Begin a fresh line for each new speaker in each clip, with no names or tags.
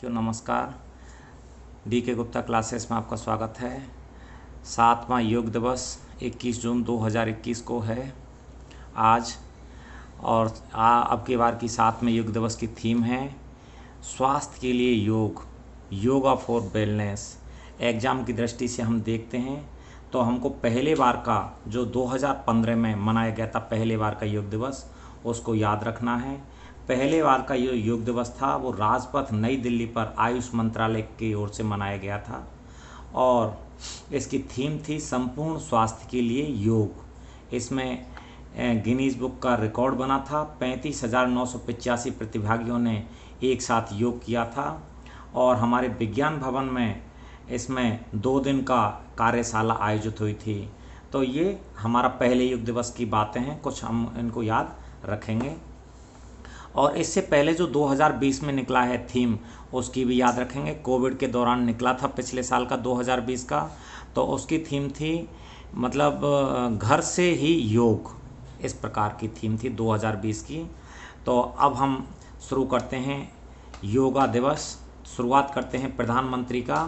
नमस्कार। डी के गुप्ता क्लासेस में आपका स्वागत है। 7वां योग दिवस 21 जून 2021 को है आज। और अब की बार की 7वें योग दिवस की थीम है स्वास्थ्य के लिए योग, योगा फॉर वेलनेस। एग्ज़ाम की दृष्टि से हम देखते हैं तो हमको पहले बार का जो 2015 में मनाया गया था, पहले बार का योग दिवस, उसको याद रखना है। पहले बार का जो योग दिवस था वो राजपथ नई दिल्ली पर आयुष मंत्रालय की ओर से मनाया गया था और इसकी थीम थी संपूर्ण स्वास्थ्य के लिए योग। इसमें गिनीज बुक का रिकॉर्ड बना था। 35,985 प्रतिभागियों ने एक साथ योग किया था और हमारे विज्ञान भवन में इसमें 2 दिन का कार्यशाला आयोजित हुई थी। तो ये हमारा पहले योग दिवस की बातें हैं, कुछ हम इनको याद रखेंगे। और इससे पहले जो 2020 में निकला है थीम, उसकी भी याद रखेंगे। कोविड के दौरान निकला था पिछले साल का 2020 का, तो उसकी थीम थी मतलब घर से ही योग, इस प्रकार की थीम थी 2020 की। तो अब हम शुरू करते हैं योगा दिवस। शुरुआत करते हैं प्रधानमंत्री का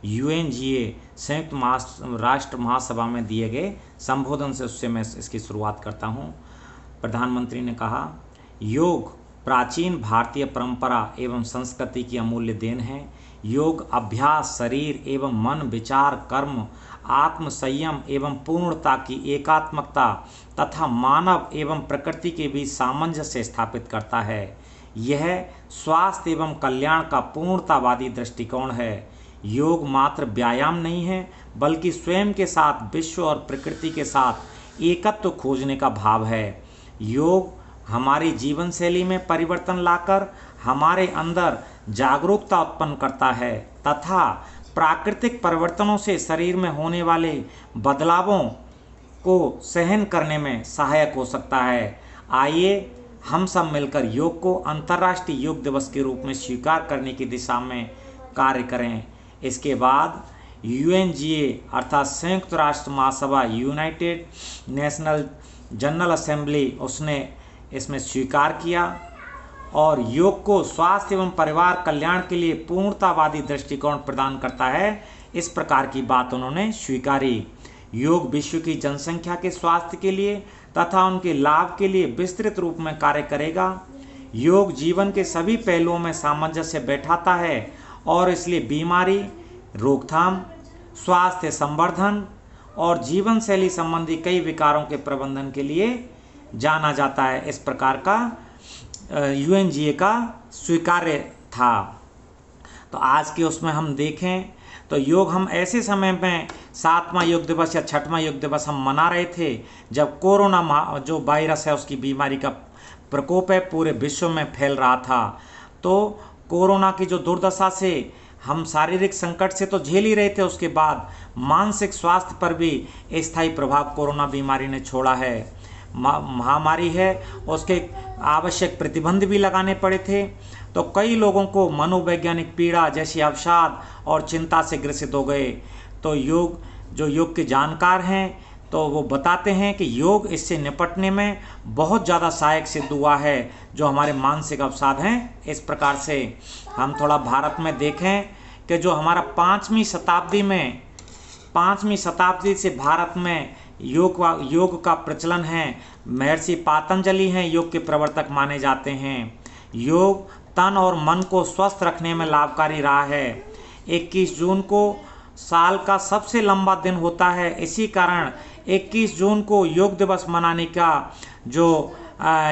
UNGA संयुक्त राष्ट्र महासभा में दिए गए संबोधन से, उससे मैं इसकी शुरुआत करता हूँ। प्रधानमंत्री ने कहा, योग प्राचीन भारतीय परंपरा एवं संस्कृति की अमूल्य देन है। योग अभ्यास शरीर एवं मन, विचार, कर्म, आत्म संयम एवं पूर्णता की एकात्मकता तथा मानव एवं प्रकृति के बीच सामंजस्य स्थापित करता है। यह स्वास्थ्य एवं कल्याण का पूर्णतावादी दृष्टिकोण है। योग मात्र व्यायाम नहीं है, बल्कि स्वयं के साथ, विश्व और प्रकृति के साथ एकत्व खोजने का भाव है। योग हमारी जीवन शैली में परिवर्तन लाकर हमारे अंदर जागरूकता उत्पन्न करता है तथा प्राकृतिक परिवर्तनों से शरीर में होने वाले बदलावों को सहन करने में सहायक हो सकता है। आइए हम सब मिलकर योग को अंतर्राष्ट्रीय योग दिवस के रूप में स्वीकार करने की दिशा में कार्य करें। इसके बाद UNGA अर्थात संयुक्त राष्ट्र महासभा, यूनाइटेड नेशनल जनरल असेंबली, उसने इसमें स्वीकार किया और योग को स्वास्थ्य एवं परिवार कल्याण के लिए पूर्णतावादी दृष्टिकोण प्रदान करता है, इस प्रकार की बात उन्होंने स्वीकारी। योग विश्व की जनसंख्या के स्वास्थ्य के लिए तथा उनके लाभ के लिए विस्तृत रूप में कार्य करेगा। योग जीवन के सभी पहलुओं में सामंजस्य बैठाता है और इसलिए बीमारी रोकथाम, स्वास्थ्य संवर्धन और जीवन शैली संबंधी कई विकारों के प्रबंधन के लिए जाना जाता है। इस प्रकार का UNGA का स्वीकार्य था। तो आज के उसमें हम देखें तो योग हम ऐसे समय में 7वां योग दिवस या 6वां योग दिवस हम मना रहे थे जब कोरोना जो वायरस है उसकी बीमारी का प्रकोप है पूरे विश्व में फैल रहा था। तो कोरोना की जो दुर्दशा से हम शारीरिक संकट से तो झेल ही रहे थे, उसके बाद मानसिक स्वास्थ्य पर भी स्थायी प्रभाव कोरोना बीमारी ने छोड़ा है। महामारी है, उसके आवश्यक प्रतिबंध भी लगाने पड़े थे। तो कई लोगों को मनोवैज्ञानिक पीड़ा जैसी अवसाद और चिंता से ग्रसित हो गए। तो योग के जानकार हैं तो वो बताते हैं कि योग इससे निपटने में बहुत ज़्यादा सहायक सिद्ध हुआ है, जो हमारे मानसिक अवसाद हैं। इस प्रकार से हम थोड़ा भारत में देखें कि जो हमारा 5वीं शताब्दी से भारत में योग का प्रचलन है। महर्षि पातंजलि हैं योग के प्रवर्तक माने जाते हैं। योग तन और मन को स्वस्थ रखने में लाभकारी रहा है। 21 जून को साल का सबसे लंबा दिन होता है, इसी कारण 21 जून को योग दिवस मनाने का जो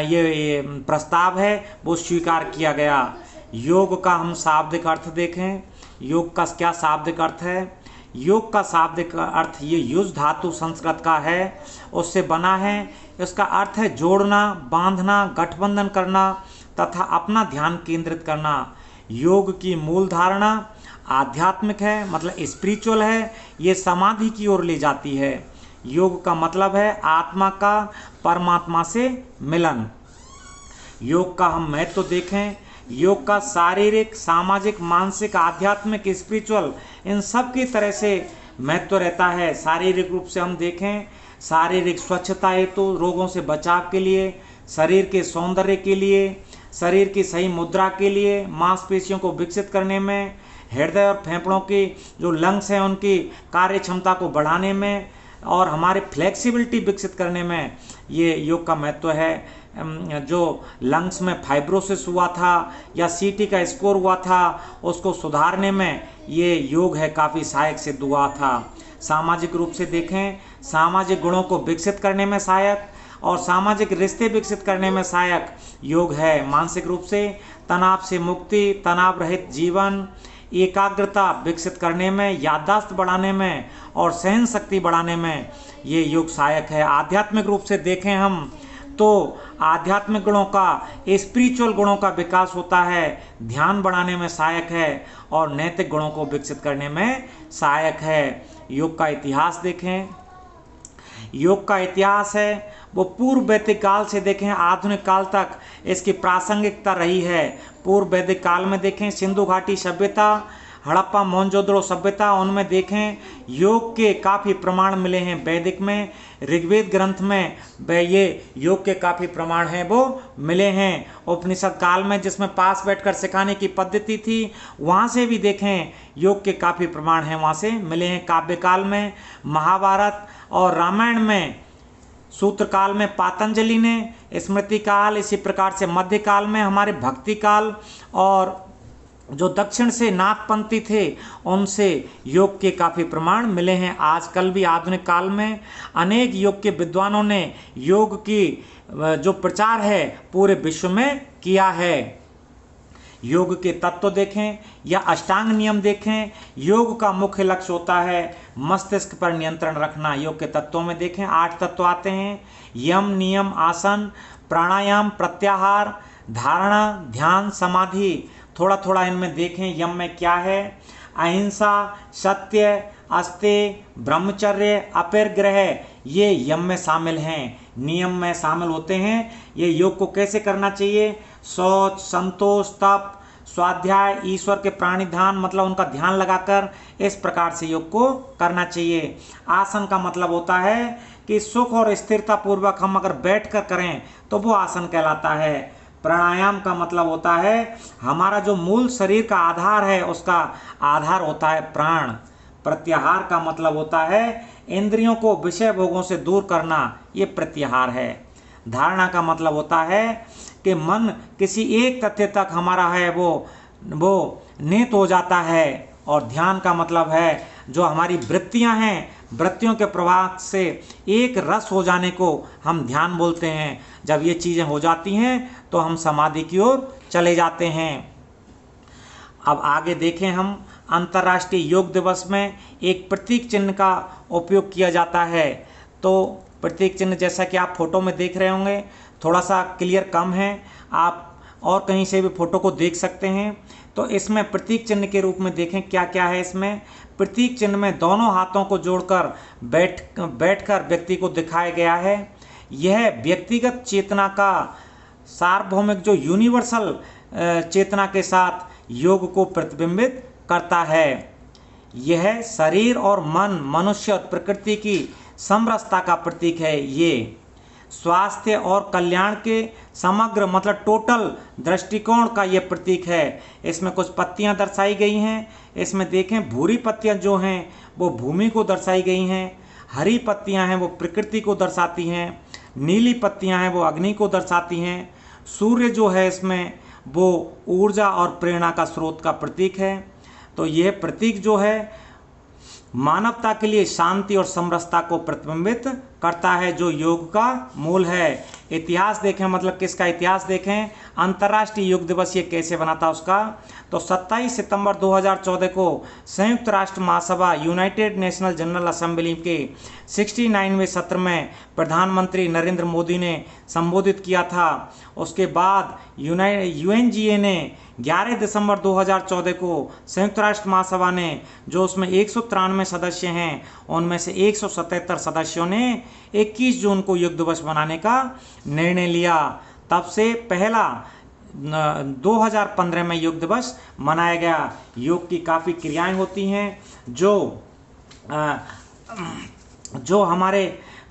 ये प्रस्ताव है वो स्वीकार किया गया। योग का हम शाब्दिक अर्थ देखें, योग का क्या शाब्दिक अर्थ है। योग का शाब्दिक अर्थ ये युज धातु संस्कृत का है, उससे बना है। इसका अर्थ है जोड़ना, बांधना, गठबंधन करना तथा अपना ध्यान केंद्रित करना। योग की मूल धारणा आध्यात्मिक है, मतलब स्पिरिचुअल है, ये समाधि की ओर ले जाती है। योग का मतलब है आत्मा का परमात्मा से मिलन। योग का हम महत्व देखें, योग का शारीरिक, सामाजिक, मानसिक, आध्यात्मिक, स्पिरिचुअल, इन सब की तरह से महत्व रहता है। शारीरिक रूप से हम देखें, शारीरिक स्वच्छता हेतु, रोगों से बचाव के लिए, शरीर के सौंदर्य के लिए, शरीर की सही मुद्रा के लिए, मांसपेशियों को विकसित करने में, हृदय और फेफड़ों की जो लंग्स हैं उनकी कार्य क्षमता को बढ़ाने में और हमारे फ्लेक्सिबिलिटी विकसित करने में ये योग का महत्व है। जो लंग्स में फाइब्रोसिस हुआ था या सीटी का स्कोर हुआ था उसको सुधारने में ये योग है काफ़ी सहायक सिद्ध हुआ था। सामाजिक रूप से देखें, सामाजिक गुणों को विकसित करने में सहायक और सामाजिक रिश्ते विकसित करने में सहायक योग है। मानसिक रूप से तनाव से मुक्ति, तनाव रहित जीवन, एकाग्रता विकसित करने में, याददाश्त बढ़ाने में और सहन शक्ति बढ़ाने में ये योग सहायक है। आध्यात्मिक रूप से देखें हम तो आध्यात्मिक गुणों का, स्पिरिचुअल गुणों का विकास होता है, ध्यान बढ़ाने में सहायक है और नैतिक गुणों को विकसित करने में सहायक है। योग का इतिहास देखें, योग का इतिहास है वो पूर्व वैदिक काल से देखें आधुनिक काल तक इसकी प्रासंगिकता रही है। पूर्व वैदिक काल में देखें सिंधु घाटी सभ्यता, हड़प्पा मोहनजोदड़ो सभ्यता, उनमें देखें योग के काफ़ी प्रमाण मिले हैं। वैदिक में, ऋग्वेद ग्रंथ में ये योग के काफ़ी प्रमाण हैं वो मिले हैं। उपनिषद काल में जिसमें पास बैठकर सिखाने की पद्धति थी वहाँ से भी देखें योग के काफ़ी प्रमाण हैं, वहाँ से मिले हैं। काव्य काल में, महाभारत और रामायण में, सूत्र काल में पातंजलि ने, स्मृति काल, इसी प्रकार से मध्यकाल में हमारे भक्ति काल और जो दक्षिण से नाथपंथी थे उनसे योग के काफ़ी प्रमाण मिले हैं। आजकल भी आधुनिक काल में अनेक योग के विद्वानों ने योग की जो प्रचार है पूरे विश्व में किया है। योग के तत्व देखें या अष्टांग नियम देखें, योग का मुख्य लक्ष्य होता है मस्तिष्क पर नियंत्रण रखना। योग के तत्वों में देखें 8 तत्व आते हैं, यम, नियम, आसन, प्राणायाम, प्रत्याहार, धारणा, ध्यान, समाधि। थोड़ा थोड़ा इनमें देखें यम में क्या है। अहिंसा, सत्य, अस्तेय, ब्रह्मचर्य, अपरिग्रह ये यम में शामिल हैं, नियम में शामिल होते हैं। ये योग को कैसे करना चाहिए? शौच, संतोष, तप, स्वाध्याय, ईश्वर के प्राणिधान मतलब उनका ध्यान लगाकर इस प्रकार से योग को करना चाहिए। आसन का मतलब होता है कि सुख और स्थिरता पूर्वक हम अगर बैठ कर करें तो वो आसन कहलाता है। प्राणायाम का मतलब होता है हमारा जो मूल शरीर का आधार है उसका आधार होता है प्राण। प्रत्याहार का मतलब होता है इंद्रियों को विषय भोगों से दूर करना, ये प्रत्याहार है। धारणा का मतलब होता है कि मन किसी एक तथ्य तक हमारा है वो नियत हो जाता है। और ध्यान का मतलब है जो हमारी वृत्तियां हैं, वृत्तियों के प्रवाह से एक रस हो जाने को हम ध्यान बोलते हैं। जब ये चीज़ें हो जाती हैं तो हम समाधि की ओर चले जाते हैं। अब आगे देखें हम अंतर्राष्ट्रीय योग दिवस में एक प्रतीक चिन्ह का उपयोग किया जाता है। तो प्रतीक चिन्ह जैसा कि आप फोटो में देख रहे होंगे, थोड़ा सा क्लियर कम है, आप और कहीं से भी फोटो को देख सकते हैं। तो इसमें प्रतीक चिन्ह के रूप में देखें क्या क्या है। इसमें प्रतीक चिन्ह में दोनों हाथों को जोड़कर बैठकर व्यक्ति को दिखाया गया है। यह व्यक्तिगत चेतना का सार्वभौमिक जो यूनिवर्सल चेतना के साथ योग को प्रतिबिंबित करता है। यह शरीर और मन, मनुष्य और प्रकृति की समरसता का प्रतीक है। ये स्वास्थ्य और कल्याण के समग्र मतलब टोटल दृष्टिकोण का ये प्रतीक है। इसमें कुछ पत्तियां दर्शाई गई हैं। इसमें देखें भूरी पत्तियां जो हैं वो भूमि को दर्शाई गई हैं, हरी पत्तियां हैं वो प्रकृति को दर्शाती हैं, नीली पत्तियां हैं वो अग्नि को दर्शाती हैं, सूर्य जो है इसमें वो ऊर्जा और प्रेरणा का स्रोत का प्रतीक है। तो यह प्रतीक जो है मानवता के लिए शांति और समरसता को प्रतिबिंबित करता है जो योग का मूल है। इतिहास देखें मतलब किसका इतिहास देखें, अंतर्राष्ट्रीय योग दिवस ये कैसे बना था उसका। तो 27 सितंबर 2014 को संयुक्त राष्ट्र महासभा यूनाइटेड नेशनल जनरल असेंबली के 69वें सत्र में प्रधानमंत्री नरेंद्र मोदी ने संबोधित किया था। उसके बाद यूएनजीए ने 11 दिसंबर 2014 को संयुक्त राष्ट्र महासभा ने जो उसमें 193 सदस्य हैं उनमें से 177 सदस्यों ने 21 जून को योग दिवस मनाने का निर्णय लिया। तब से पहला 2015 में योग दिवस मनाया गया। योग की काफ़ी क्रियाएं होती हैं जो हमारे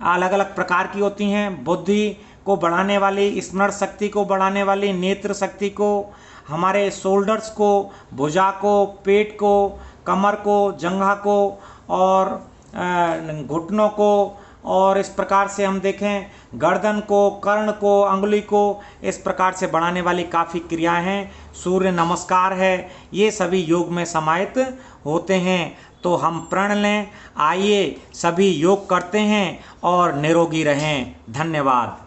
अलग अलग प्रकार की होती हैं। बुद्धि, को बढ़ाने वाली, स्मरण शक्ति को बढ़ाने वाली, नेत्र शक्ति को, हमारे शोल्डर्स को, भुजा को, पेट को, कमर को, जंघा को और घुटनों को, और इस प्रकार से हम देखें गर्दन को, कर्ण को, अंगुली को, इस प्रकार से बढ़ाने वाली काफ़ी क्रियाएं हैं। सूर्य नमस्कार है, ये सभी योग में समाहित होते हैं। तो हम प्रण लें, आइए सभी योग करते हैं और निरोगी रहें। धन्यवाद।